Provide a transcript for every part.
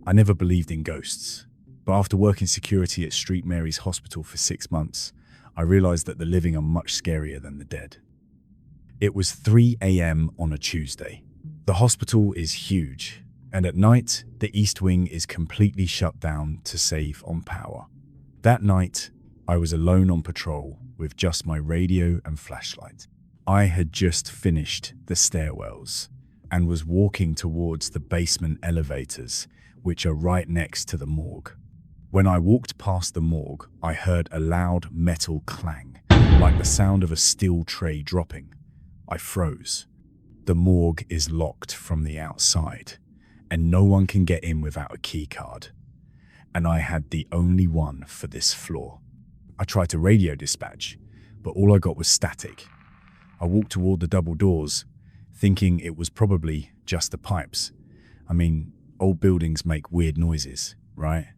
I never believed in ghosts, but after working security at St. Mary's Hospital for 6 months, I realized that the living are much scarier than the dead. It was 3 a.m. on a Tuesday. The hospital is huge, and at night, the East Wing is completely shut down to save on power. That night, I was alone on patrol with just my radio and flashlight. I had just finished the stairwells and was walking towards the basement elevators, which are right next to the morgue. When I walked past the morgue, I heard a loud metal clang, like the sound of a steel tray dropping. I froze. The morgue is locked from the outside, and no one can get in without a key card. And I had the only one for this floor. I tried to radio dispatch, but all I got was static. I walked toward the double doors, thinking it was probably just the pipes. I mean, old buildings make weird noises, right?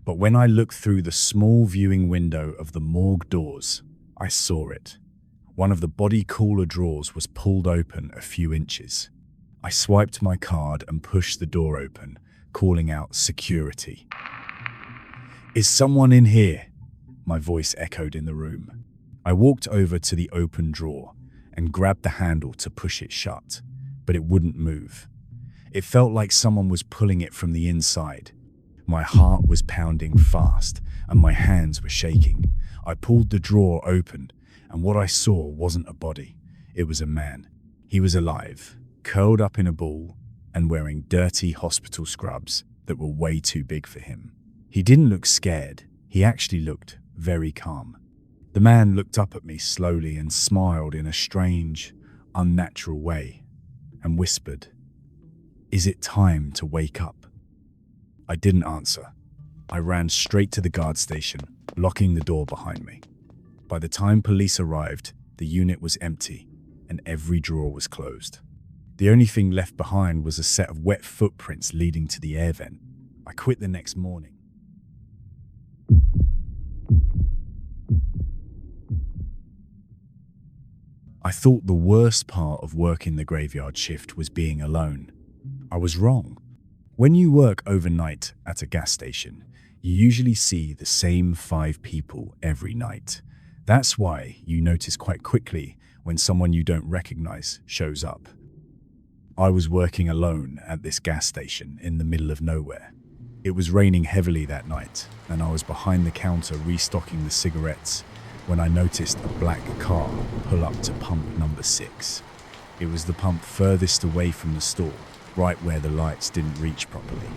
But when I looked through the small viewing window of the morgue doors, I saw it. One of the body cooler drawers was pulled open a few inches. I swiped my card and pushed the door open, calling out security. "Is someone in here?" My voice echoed in the room. I walked over to the open drawer and grabbed the handle to push it shut, but it wouldn't move. It felt like someone was pulling it from the inside. My heart was pounding fast and my hands were shaking. I pulled the drawer open, and what I saw wasn't a body. It was a man. He was alive, curled up in a ball, and wearing dirty hospital scrubs that were way too big for him. He didn't look scared. He actually looked very calm. The man looked up at me slowly and smiled in a strange, unnatural way and whispered, "Is it time to wake up?" I didn't answer. I ran straight to the guard station, locking the door behind me. By the time police arrived, the unit was empty and every drawer was closed. The only thing left behind was a set of wet footprints leading to the air vent. I quit the next morning. I thought the worst part of working the graveyard shift was being alone. I was wrong. When you work overnight at a gas station, you usually see the same 5 people every night. That's why you notice quite quickly when someone you don't recognize shows up. I was working alone at this gas station in the middle of nowhere. It was raining heavily that night, and I was behind the counter restocking the cigarettes when I noticed a black car pull up to pump number 6. It was the pump furthest away from the store, right where the lights didn't reach properly.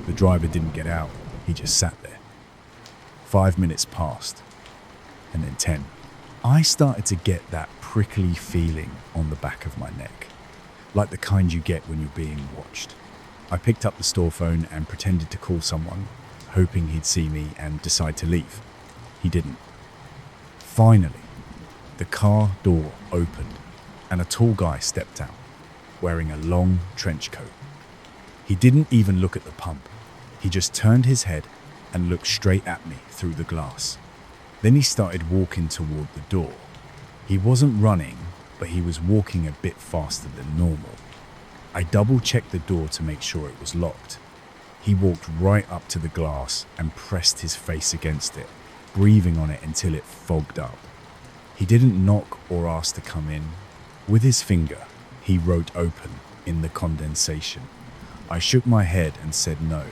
The driver didn't get out, he just sat there. 5 minutes passed, and then 10. I started to get that prickly feeling on the back of my neck, like the kind you get when you're being watched. I picked up the store phone and pretended to call someone, hoping he'd see me and decide to leave. He didn't. Finally, the car door opened and a tall guy stepped out, wearing a long trench coat. He didn't even look at the pump. He just turned his head and looked straight at me through the glass. Then he started walking toward the door. He wasn't running, but he was walking a bit faster than normal. I double-checked the door to make sure it was locked. He walked right up to the glass and pressed his face against it, breathing on it until it fogged up. He didn't knock or ask to come in. With his finger, he wrote "open" in the condensation. I shook my head and said no.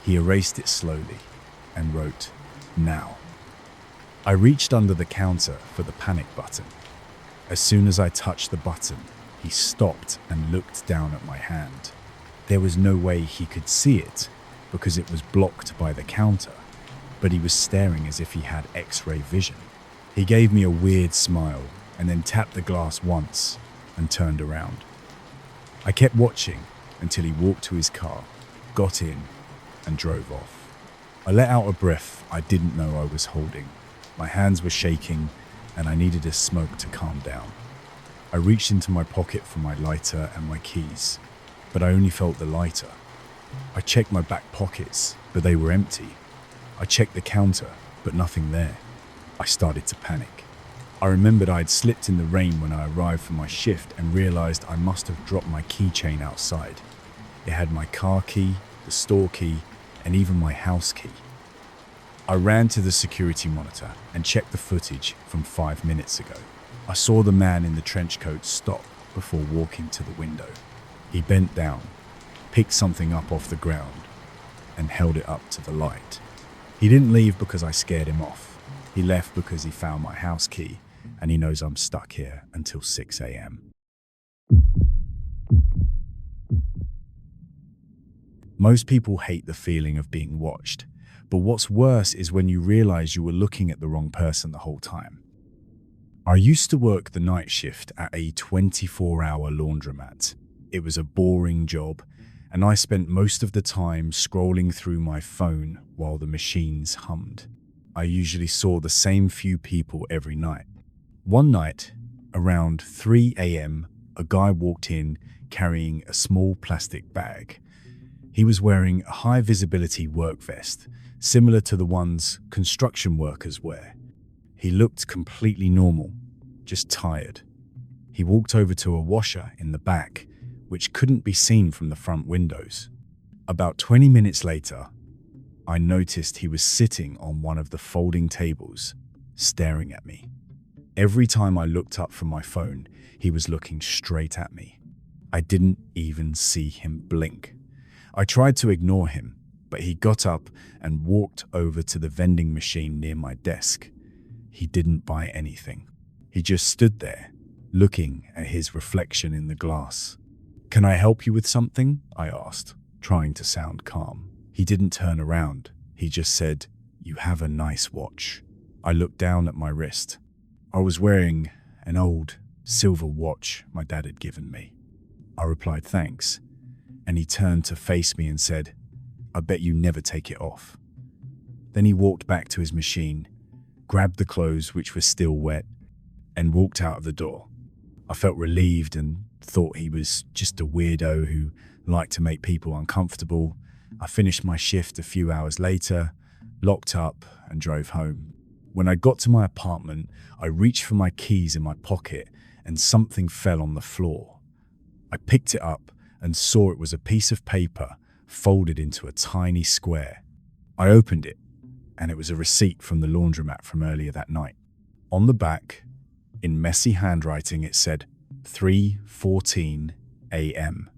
He erased it slowly and wrote "now." I reached under the counter for the panic button. As soon as I touched the button, he stopped and looked down at my hand. There was no way he could see it because it was blocked by the counter, but he was staring as if he had X-ray vision. He gave me a weird smile and then tapped the glass once and turned around. I kept watching until he walked to his car, got in, and drove off. I let out a breath I didn't know I was holding. My hands were shaking and I needed a smoke to calm down. I reached into my pocket for my lighter and my keys, but I only felt the lighter. I checked my back pockets, but they were empty. I checked the counter, but nothing there. I started to panic. I remembered I had slipped in the rain when I arrived for my shift and realized I must have dropped my keychain outside. It had my car key, the store key, and even my house key. I ran to the security monitor and checked the footage from 5 minutes ago. I saw the man in the trench coat stop before walking to the window. He bent down, picked something up off the ground, and held it up to the light. He didn't leave because I scared him off. He left because he found my house key, and he knows I'm stuck here until 6 a.m. Most people hate the feeling of being watched, but what's worse is when you realize you were looking at the wrong person the whole time. I used to work the night shift at a 24-hour laundromat. It was a boring job, and I spent most of the time scrolling through my phone while the machines hummed. I usually saw the same few people every night. One night, around 3 a.m., a guy walked in carrying a small plastic bag. He was wearing a high-visibility work vest, similar to the ones construction workers wear. He looked completely normal, just tired. He walked over to a washer in the back, which couldn't be seen from the front windows. About 20 minutes later, I noticed he was sitting on one of the folding tables, staring at me. Every time I looked up from my phone, he was looking straight at me. I didn't even see him blink. I tried to ignore him, but he got up and walked over to the vending machine near my desk. He didn't buy anything. He just stood there, looking at his reflection in the glass. "Can I help you with something?" I asked, trying to sound calm. He didn't turn around. He just said, "You have a nice watch." I looked down at my wrist. I was wearing an old silver watch my dad had given me. I replied, "Thanks," and he turned to face me and said, "I bet you never take it off." Then he walked back to his machine, grabbed the clothes which were still wet, and walked out of the door. I felt relieved and thought he was just a weirdo who liked to make people uncomfortable. I finished my shift a few hours later, locked up, and drove home. When I got to my apartment, I reached for my keys in my pocket and something fell on the floor. I picked it up and saw it was a piece of paper folded into a tiny square. I opened it, and it was a receipt from the laundromat from earlier that night. On the back, in messy handwriting, it said 3:14 a.m.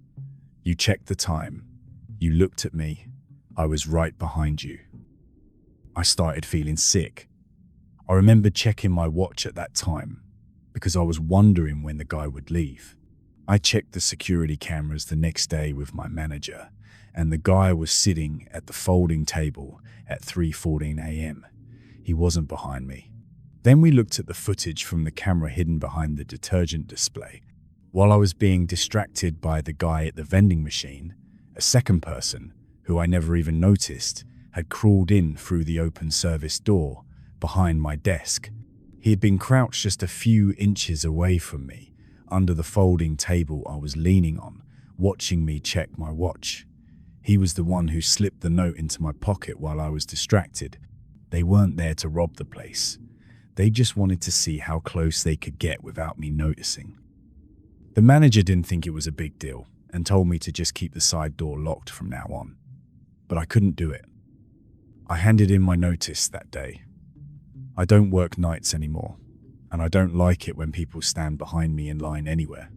"You checked the time. You looked at me. I was right behind you." I started feeling sick. I remembered checking my watch at that time because I was wondering when the guy would leave. I checked the security cameras the next day with my manager, and the guy was sitting at the folding table at 3:14 a.m. He wasn't behind me. Then we looked at the footage from the camera hidden behind the detergent display. While I was being distracted by the guy at the vending machine, a second person, who I never even noticed, had crawled in through the open service door behind my desk. He had been crouched just a few inches away from me, under the folding table I was leaning on, watching me check my watch. He was the one who slipped the note into my pocket while I was distracted. They weren't there to rob the place. They just wanted to see how close they could get without me noticing. The manager didn't think it was a big deal and told me to just keep the side door locked from now on. But I couldn't do it. I handed in my notice that day. I don't work nights anymore, and I don't like it when people stand behind me in line anywhere.